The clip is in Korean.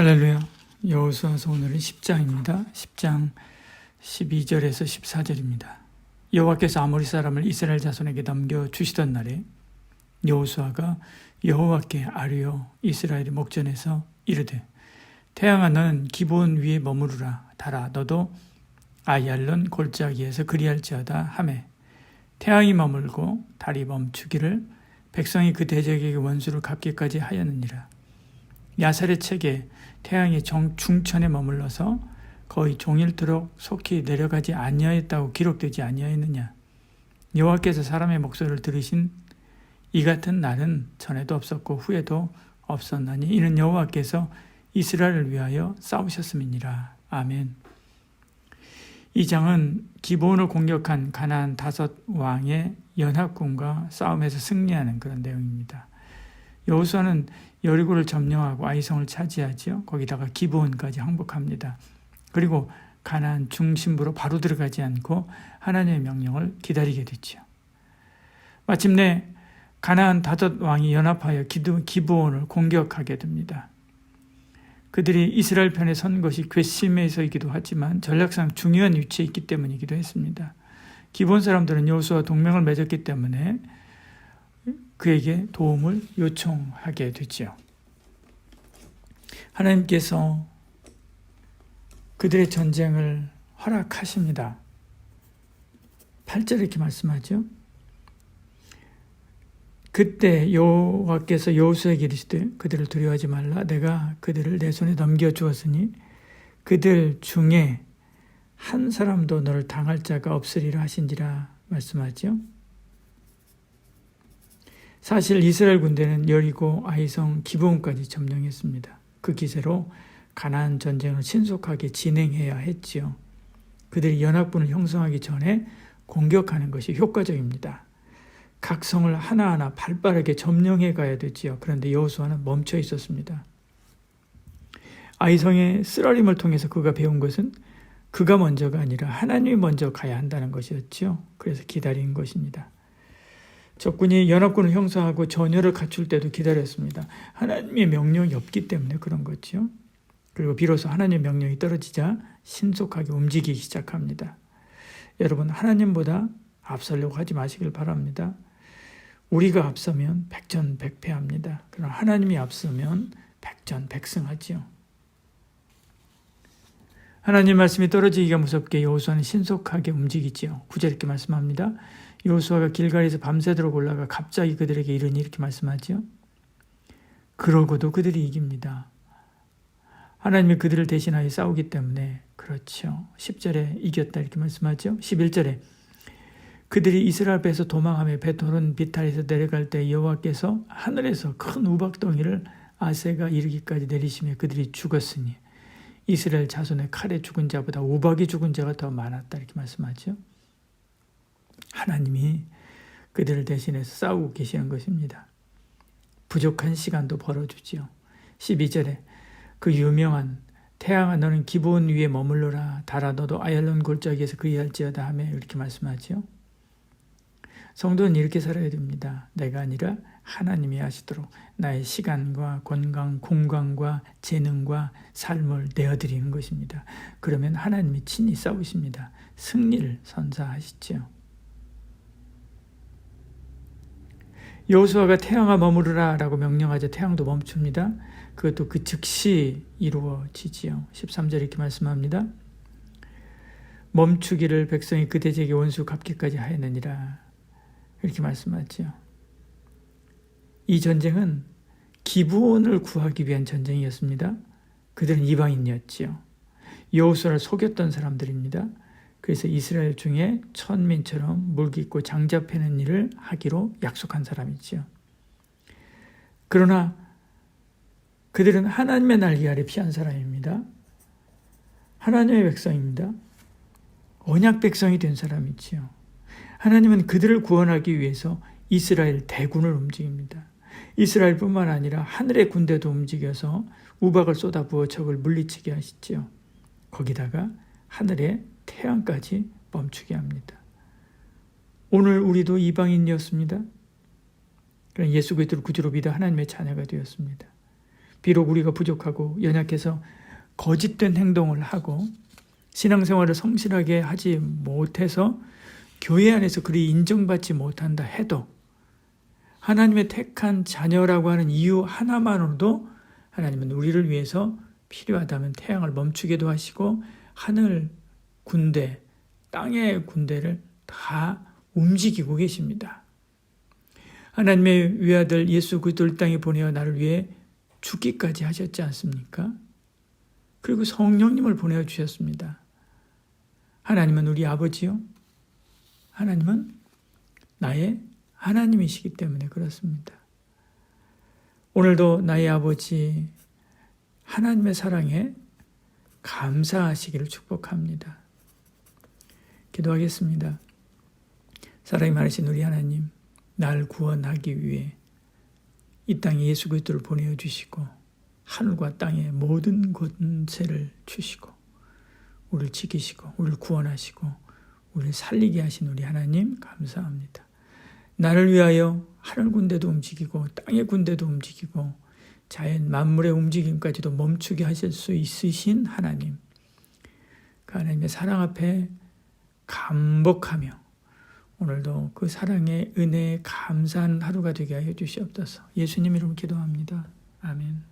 할렐루야. 여호수아서 오늘은 10장입니다. 10장 12절에서 14절입니다. 여호와께서 아모리 사람을 이스라엘 자손에게 넘겨주시던 날에 여호수아가 여호와께 아뢰어 이스라엘의 목전에서 이르되 태양아 너는 기브온 위에 머무르라. 달아 너도 아얄론 골짜기에서 그리할지어다 하매 태양이 머물고 달이 멈추기를 백성이 그 대적에게 원수를 갚기까지 하였느니라. 야살의 책에 태양이 중천에 머물러서 거의 종일토록 속히 내려가지 아니하였다고 기록되지 아니하였느냐. 여호와께서 사람의 목소리를 들으신 이 같은 날은 전에도 없었고 후에도 없었나니 이는 여호와께서 이스라엘을 위하여 싸우셨음이니라. 아멘. 이 장은 기브온을 공격한 가나안 5왕의 연합군과 싸움에서 승리하는 그런 내용입니다. 여호수아는 여리고를 점령하고 아이성을 차지하지요. 거기다가 기브온까지 항복합니다. 그리고 가나안 중심부로 바로 들어가지 않고 하나님의 명령을 기다리게 됐죠. 마침내 가나안 5왕이 연합하여 기브온을 공격하게 됩니다. 그들이 이스라엘 편에 선 것이 괘씸해서이기도 하지만 전략상 중요한 위치에 있기 때문이기도 했습니다. 기브온 사람들은 여호수아와 동맹을 맺었기 때문에 그에게 도움을 요청하게 되지요. 하나님께서 그들의 전쟁을 허락하십니다. 8절에 이렇게 말씀하죠. 그때 여호와께서 여호수아에게 이르시되 그들을 두려워하지 말라. 내가 그들을 내 손에 넘겨주었으니 그들 중에 한 사람도 너를 당할 자가 없으리라 하신지라 말씀하죠. 사실 이스라엘 군대는 여리고, 아이성, 기브온까지 점령했습니다. 그 기세로 가나안 전쟁을 신속하게 진행해야 했지요. 그들이 연합군을 형성하기 전에 공격하는 것이 효과적입니다. 각 성을 하나하나 발빠르게 점령해 가야 되지요. 그런데 여호수아는 멈춰 있었습니다. 아이성의 쓰라림을 통해서 그가 배운 것은 그가 먼저가 아니라 하나님이 먼저 가야 한다는 것이었지요. 그래서 기다린 것입니다. 적군이 연합군을 형성하고 전열을 갖출 때도 기다렸습니다. 하나님의 명령이 없기 때문에 그런 거죠. 그리고 비로소 하나님의 명령이 떨어지자 신속하게 움직이기 시작합니다. 여러분, 하나님보다 앞서려고 하지 마시길 바랍니다. 우리가 앞서면 백전백패합니다. 그러나 하나님이 앞서면 백전백승하지요. 하나님 말씀이 떨어지기가 무섭게 여호수아는 신속하게 움직이지요. 9절 이렇게 말씀합니다. 여호수아가 길갈에서 밤새도록 올라가 갑자기 그들에게 이르니 이렇게 말씀하죠. 그러고도 그들이 이깁니다. 하나님이 그들을 대신하여 싸우기 때문에 그렇죠. 10절에 이겼다 이렇게 말씀하죠. 11절에 그들이 이스라엘 앞에서 도망하며 베토른 비탈에서 내려갈 때 여호와께서 하늘에서 큰 우박덩이를 아세가 이르기까지 내리시며 그들이 죽었으니 이스라엘 자손의 칼에 죽은 자보다 우박이 죽은 자가 더 많았다 이렇게 말씀하죠. 하나님이 그들을 대신해서 싸우고 계시는 것입니다. 부족한 시간도 벌어주지요. 12절에 그 유명한 태양아 너는 기브온 위에 머물러라. 달아 너도 아얄론 골짜기에서 그리할지어다 하며 이렇게 말씀하죠. 성도는 이렇게 살아야 됩니다. 내가 아니라 하나님이 하시도록 나의 시간과 건강, 공간과 재능과 삶을 내어드리는 것입니다. 그러면 하나님이 친히 싸우십니다. 승리를 선사하시죠. 여호수아가 태양아 머무르라 라고 명령하자 태양도 멈춥니다. 그것도 그 즉시 이루어지지요. 13절 이렇게 말씀합니다. 멈추기를 백성이 그 대적의 원수 갚기까지 하였느니라. 이렇게 말씀하죠. 이 전쟁은 기브온을 구하기 위한 전쟁이었습니다. 그들은 이방인이었지요. 여호수아를 속였던 사람들입니다. 그래서 이스라엘 중에 천민처럼 물깃고 장자 패는 일을 하기로 약속한 사람이지요. 그러나 그들은 하나님의 날개 아래 피한 사람입니다. 하나님의 백성입니다. 언약 백성이 된 사람이지요. 하나님은 그들을 구원하기 위해서 이스라엘 대군을 움직입니다. 이스라엘뿐만 아니라 하늘의 군대도 움직여서 우박을 쏟아부어 적을 물리치게 하시지요. 거기다가 하늘의 태양까지 멈추게 합니다. 오늘 우리도 이방인이었습니다. 예수 그리스도를 구주로 믿어 하나님의 자녀가 되었습니다. 비록 우리가 부족하고 연약해서 거짓된 행동을 하고 신앙생활을 성실하게 하지 못해서 교회 안에서 그리 인정받지 못한다 해도 하나님의 택한 자녀라고 하는 이유 하나만으로도 하나님은 우리를 위해서 필요하다면 태양을 멈추게도 하시고 하늘 군대, 땅의 군대를 다 움직이고 계십니다. 하나님의 외아들 예수 그리스도를 땅에 보내어 나를 위해 죽기까지 하셨지 않습니까? 그리고 성령님을 보내주셨습니다. 하나님은 우리 아버지요. 하나님은 나의 하나님이시기 때문에 그렇습니다. 오늘도 나의 아버지 하나님의 사랑에 감사하시기를 축복합니다. 기도하겠습니다. 사랑이 많으신 우리 하나님, 날 구원하기 위해 이 땅에 예수 그리스도를 보내어 주시고 하늘과 땅의 모든 권세를 주시고 우리를 지키시고 우리를 구원하시고 우리를 살리게 하신 우리 하나님 감사합니다. 나를 위하여 하늘 군대도 움직이고 땅의 군대도 움직이고 자연 만물의 움직임까지도 멈추게 하실 수 있으신 하나님, 그 하나님의 사랑 앞에 감복하며 오늘도 그 사랑의 은혜에 감사한 하루가 되게 하여 주시옵소서. 예수님 이름으로 기도합니다. 아멘.